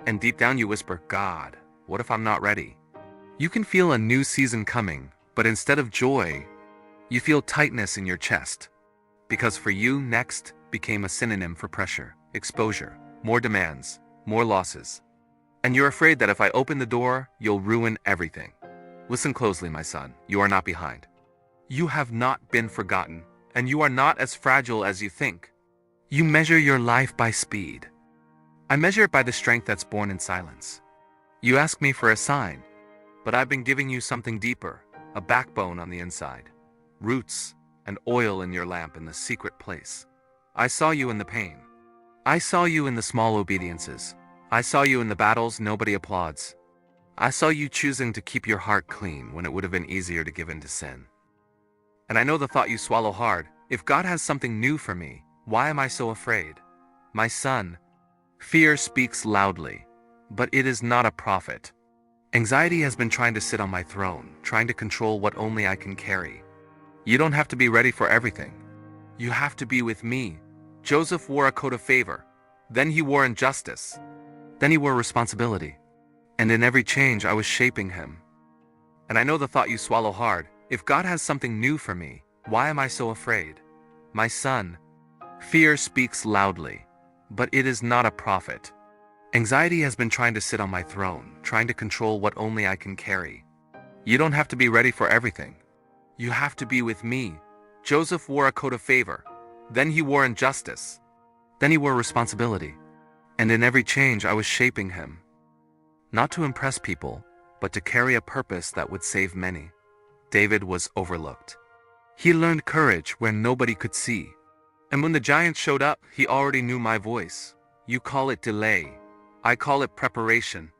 And deep down you whisper, God, what if I'm not ready? You can feel a new season coming, but instead of joy, you feel tightness in your chest. Because for you, next became a synonym for pressure, exposure, more demands, more losses. And you're afraid that if I open the door, you'll ruin everything. Listen closely, my son, you are not behind. You have not been forgotten, and you are not as fragile as you think. You measure your life by speed. I measure it by the strength that's born in silence. You ask me for a sign, but I've been giving you something deeper, a backbone on the inside, roots and oil in your lamp in the secret place. I saw you in the pain. I saw you in the small obediences. I saw you in the battles nobody applauds. I saw you choosing to keep your heart clean when it would have been easier to give in to sin. And I know the thought you swallow hard. If God has something new for me, why am I so afraid? My son, fear speaks loudly, but it is not a prophet. Anxiety has been trying to sit on my throne, trying to control what only I can carry. You don't have to be ready for everything. You have to be with me. Joseph wore a coat of favor. Then he wore injustice. Then he wore responsibility. And in every change, I was shaping him. And I know the thought you swallow hard. If God has something new for me, why am I so afraid? My son, fear speaks loudly, but it is not a prophet. Anxiety has been trying to sit on my throne, trying to control what only I can carry. You don't have to be ready for everything. You have to be with me. Joseph wore a coat of favor. Then he wore injustice. Then he wore responsibility. And in every change, I was shaping him. Not to impress people, but to carry a purpose that would save many. David was overlooked. He learned courage where nobody could see. And when the giants showed up, he already knew my voice. You call it delay. I call it preparation.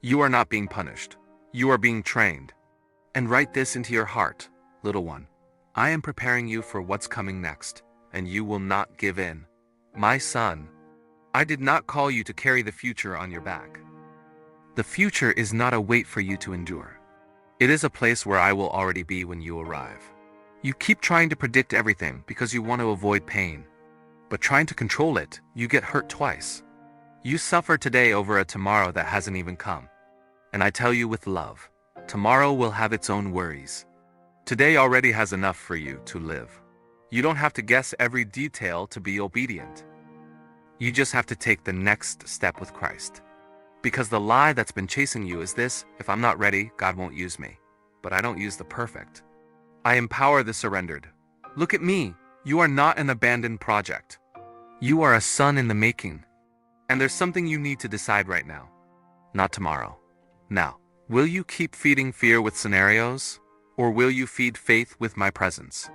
You are not being punished. You are being trained. And write this into your heart, little one. I am preparing you for what's coming next, and you will not give in. My son, I did not call you to carry the future on your back. The future is not a weight for you to endure. It is a place where I will already be when you arrive. You keep trying to predict everything because you want to avoid pain. But trying to control it, you get hurt twice. You suffer today over a tomorrow that hasn't even come. And I tell you with love, tomorrow will have its own worries. Today already has enough for you to live. You don't have to guess every detail to be obedient. You just have to take the next step with Christ. Because the lie that's been chasing you is this: if I'm not ready, God won't use me. But I don't use the perfect. I empower the surrendered. Look at me. You are not an abandoned project. You are a son in the making. And there's something you need to decide right now. Not tomorrow. Now, will you keep feeding fear with scenarios? Or will you feed faith with my presence?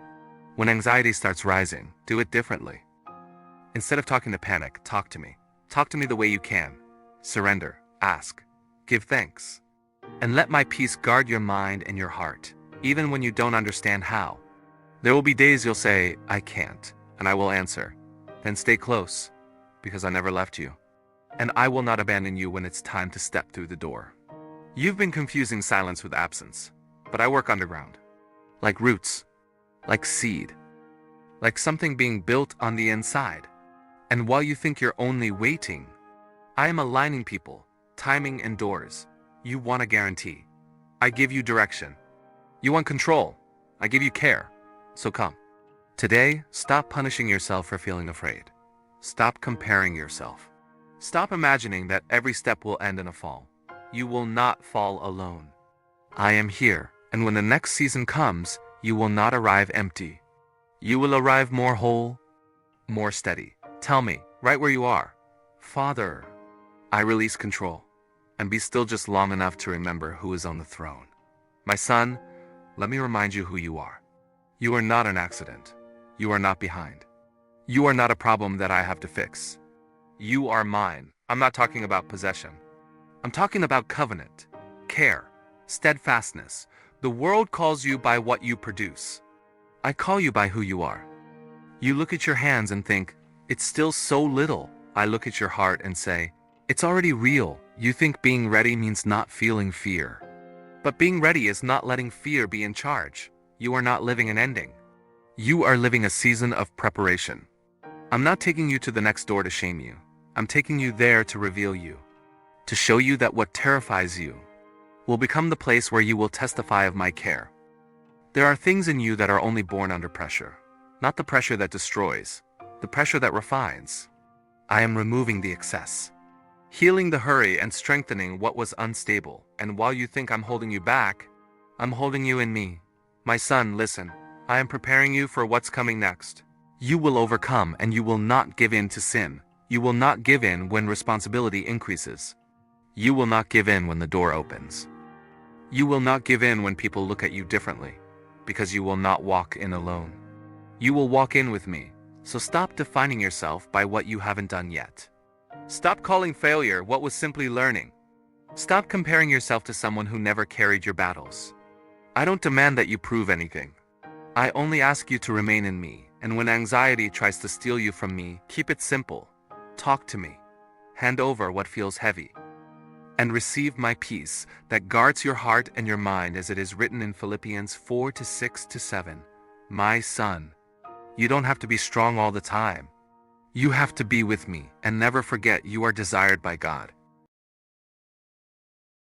When anxiety starts rising, do it differently. Instead of talking to panic, talk to me. Talk to me the way you can. Surrender, ask, give thanks. And let my peace guard your mind and your heart, even when you don't understand how. There will be days you'll say, I can't, and I will answer, then stay close, because I never left you. And I will not abandon you when it's time to step through the door. You've been confusing silence with absence, but I work underground. Like roots, like seed, like something being built on the inside. And while you think you're only waiting, I am aligning people, timing and doors. You want a guarantee. I give you direction. You want control. I give you care. So come. Today, stop punishing yourself for feeling afraid. Stop comparing yourself. Stop imagining that every step will end in a fall. You will not fall alone. I am here, and when the next season comes, you will not arrive empty. You will arrive more whole, more steady. Tell me, right where you are, Father, I release control, and be still just long enough to remember who is on the throne. My son, let me remind you who you are. You are not an accident. You are not behind. You are not a problem that I have to fix. You are mine. I'm not talking about possession. I'm talking about covenant, care, steadfastness. The world calls you by what you produce. I call you by who you are. You look at your hands and think, it's still so little. I look at your heart and say, it's already real. You think being ready means not feeling fear. But being ready is not letting fear be in charge. You are not living an ending. You are living a season of preparation. I'm not taking you to the next door to shame you. I'm taking you there to reveal you. to show you that what terrifies you will become the place where you will testify of my care. There are things in you that are only born under pressure, not the pressure that destroys, the pressure that refines. I am removing the excess, healing the hurry and strengthening what was unstable, and while you think I'm holding you back, I'm holding you in me. My son, listen, I am preparing you for what's coming next. You will overcome and you will not give in to sin. You will not give in when responsibility increases. You will not give in when the door opens. You will not give in when people look at you differently, because you will not walk in alone. You will walk in with me, so stop defining yourself by what you haven't done yet. Stop calling failure what was simply learning. Stop comparing yourself to someone who never carried your battles. I don't demand that you prove anything. I only ask you to remain in me, and when anxiety tries to steal you from me, keep it simple. Talk to me. Hand over what feels heavy. And receive my peace that guards your heart and your mind, as it is written in Philippians 4:6-7. My son, you don't have to be strong all the time. You have to be with me and never forget you are desired by God.